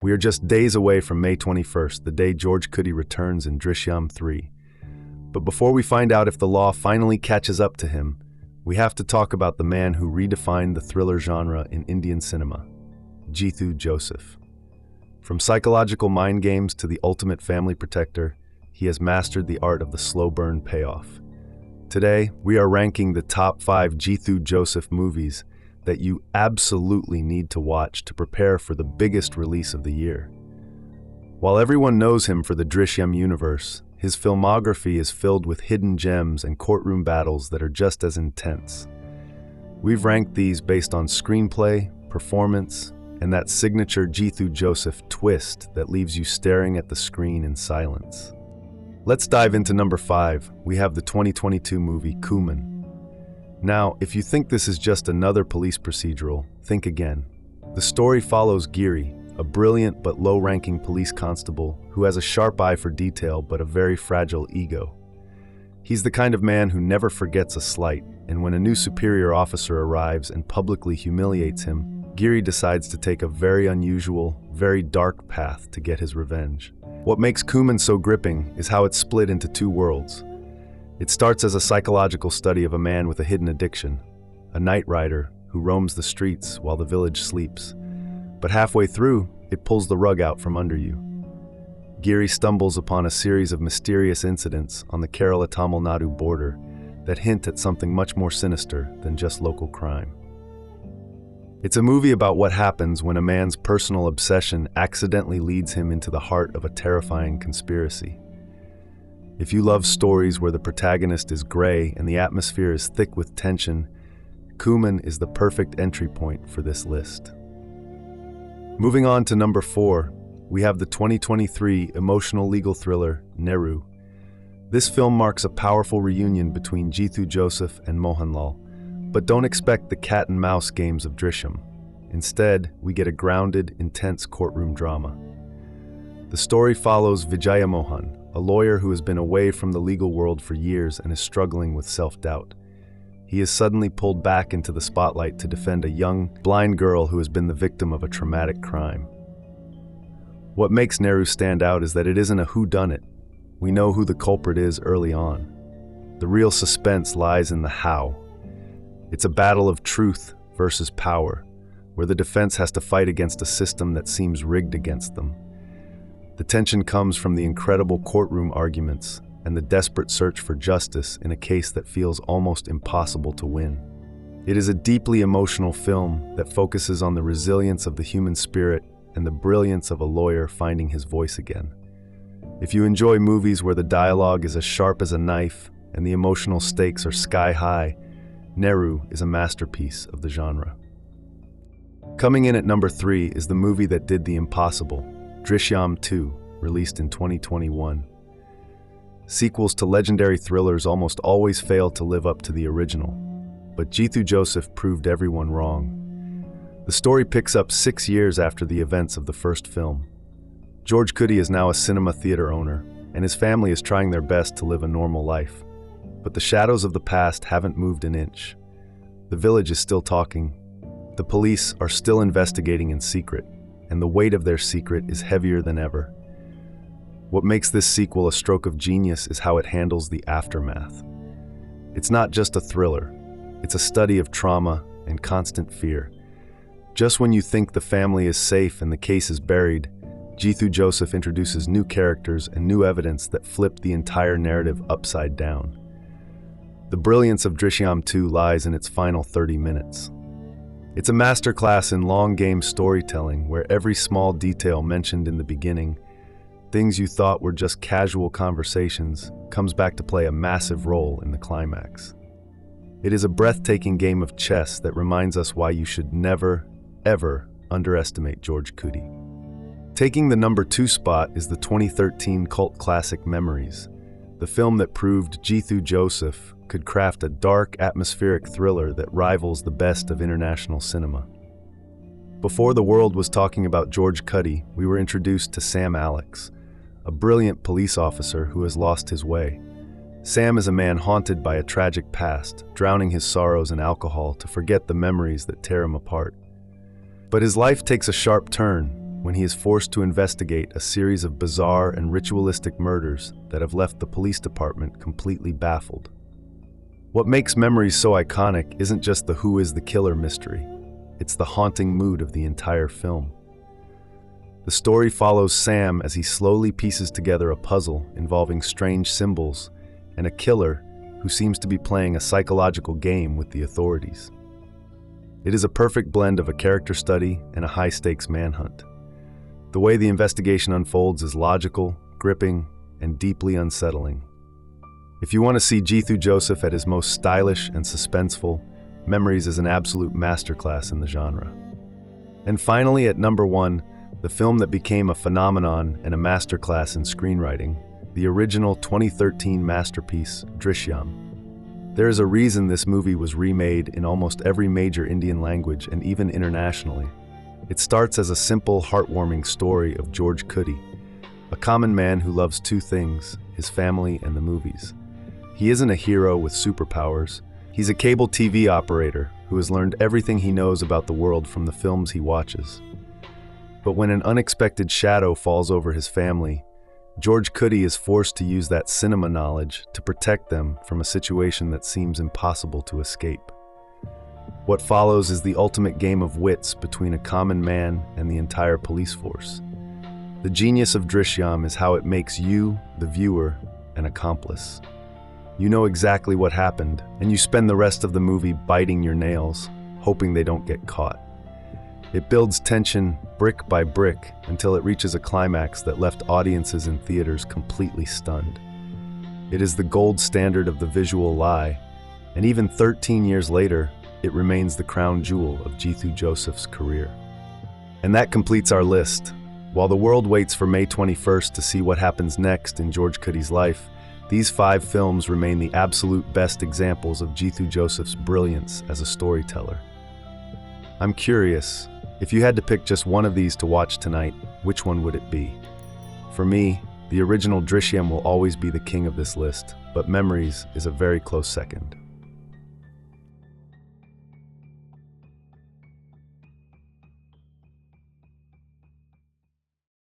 We are just days away from May 21st, the day Georgekutty returns in Drishyam 3. But before we find out if the law finally catches up to him, we have to talk about the man who redefined the thriller genre in Indian cinema, Jeethu Joseph. From psychological mind games to the ultimate family protector, he has mastered the art of the slow burn payoff. Today, we are ranking the top 5 Jeethu Joseph movies that you absolutely need to watch to prepare for the biggest release of the year. While everyone knows him for the Drishyam universe, his filmography is filled with hidden gems and courtroom battles that are just as intense. We've ranked these based on screenplay, performance, and that signature Jeethu Joseph twist that leaves you staring at the screen in silence. Let's dive into number 5. We have the 2022 movie Kooman. Now, if you think this is just another police procedural, think again. The story follows Giri, a brilliant but low-ranking police constable who has a sharp eye for detail but a very fragile ego. He's the kind of man who never forgets a slight, and when a new superior officer arrives and publicly humiliates him, Giri decides to take a very unusual, very dark path to get his revenge. What makes Kooman so gripping is how it's split into 2 worlds. It starts as a psychological study of a man with a hidden addiction, a night rider who roams the streets while the village sleeps. But halfway through, it pulls the rug out from under you. Giri stumbles upon a series of mysterious incidents on the Kerala-Tamil Nadu border that hint at something much more sinister than just local crime. It's a movie about what happens when a man's personal obsession accidentally leads him into the heart of a terrifying conspiracy. If you love stories where the protagonist is gray and the atmosphere is thick with tension, Kooman is the perfect entry point for this list. Moving on to number 4, we have the 2023 emotional legal thriller, Neru. This film marks a powerful reunion between Jeethu Joseph and Mohanlal, but don't expect the cat and mouse games of Drishyam. Instead, we get a grounded, intense courtroom drama. The story follows Vijaya Mohan, a lawyer who has been away from the legal world for years and is struggling with self-doubt. He is suddenly pulled back into the spotlight to defend a young, blind girl who has been the victim of a traumatic crime. What makes Neru stand out is that it isn't a whodunit. We know who the culprit is early on. The real suspense lies in the how. It's a battle of truth versus power, where the defense has to fight against a system that seems rigged against them. The tension comes from the incredible courtroom arguments and the desperate search for justice in a case that feels almost impossible to win. It is a deeply emotional film that focuses on the resilience of the human spirit and the brilliance of a lawyer finding his voice again. If you enjoy movies where the dialogue is as sharp as a knife and the emotional stakes are sky high, Neru is a masterpiece of the genre. Coming in at number 3 is the movie that did the impossible, Drishyam 2, released in 2021. Sequels to legendary thrillers almost always fail to live up to the original, but Jeethu Joseph proved everyone wrong. The story picks up 6 years after the events of the first film. Georgekutty is now a cinema theater owner, and his family is trying their best to live a normal life. But the shadows of the past haven't moved an inch. The village is still talking. The police are still investigating in secret, and the weight of their secret is heavier than ever. What makes this sequel a stroke of genius is how it handles the aftermath. It's not just a thriller, it's a study of trauma and constant fear. Just when you think the family is safe and the case is buried, Jeethu Joseph introduces new characters and new evidence that flip the entire narrative upside down. The brilliance of Drishyam 2 lies in its final 30 minutes. It's a masterclass in long-game storytelling where every small detail mentioned in the beginning, things you thought were just casual conversations, comes back to play a massive role in the climax. It is a breathtaking game of chess that reminds us why you should never, ever underestimate Georgekutty. Taking the number 2 spot is the 2013 cult classic Memories, the film that proved Jeethu Joseph could craft a dark, atmospheric thriller that rivals the best of international cinema. Before the world was talking about Georgekutty, we were introduced to Sam Alex, a brilliant police officer who has lost his way. Sam is a man haunted by a tragic past, drowning his sorrows in alcohol to forget the memories that tear him apart. But his life takes a sharp turn when he is forced to investigate a series of bizarre and ritualistic murders that have left the police department completely baffled. What makes Memories so iconic isn't just the who is the killer mystery, it's the haunting mood of the entire film. The story follows Sam as he slowly pieces together a puzzle involving strange symbols and a killer who seems to be playing a psychological game with the authorities. It is a perfect blend of a character study and a high-stakes manhunt. The way the investigation unfolds is logical, gripping, and deeply unsettling. If you want to see Jeethu Joseph at his most stylish and suspenseful, Memories is an absolute masterclass in the genre. And finally, at number 1, the film that became a phenomenon and a masterclass in screenwriting, the original 2013 masterpiece, Drishyam. There is a reason this movie was remade in almost every major Indian language and even internationally. It starts as a simple, heartwarming story of Georgekutty, a common man who loves two things, his family and the movies. He isn't a hero with superpowers. He's a cable TV operator who has learned everything he knows about the world from the films he watches. But when an unexpected shadow falls over his family, Georgekutty is forced to use that cinema knowledge to protect them from a situation that seems impossible to escape. What follows is the ultimate game of wits between a common man and the entire police force. The genius of Drishyam is how it makes you, the viewer, an accomplice. You know exactly what happened, and you spend the rest of the movie biting your nails, hoping they don't get caught. It builds tension brick by brick until it reaches a climax that left audiences in theaters completely stunned. It is the gold standard of the visual lie, and even 13 years later, it remains the crown jewel of Jeethu Joseph's career. And that completes our list. While the world waits for May 21st to see what happens next in Georgekutty's life, these 5 films remain the absolute best examples of Jeethu Joseph's brilliance as a storyteller. I'm curious, if you had to pick just one of these to watch tonight, which one would it be? For me, the original Drishyam will always be the king of this list, but Memories is a very close second.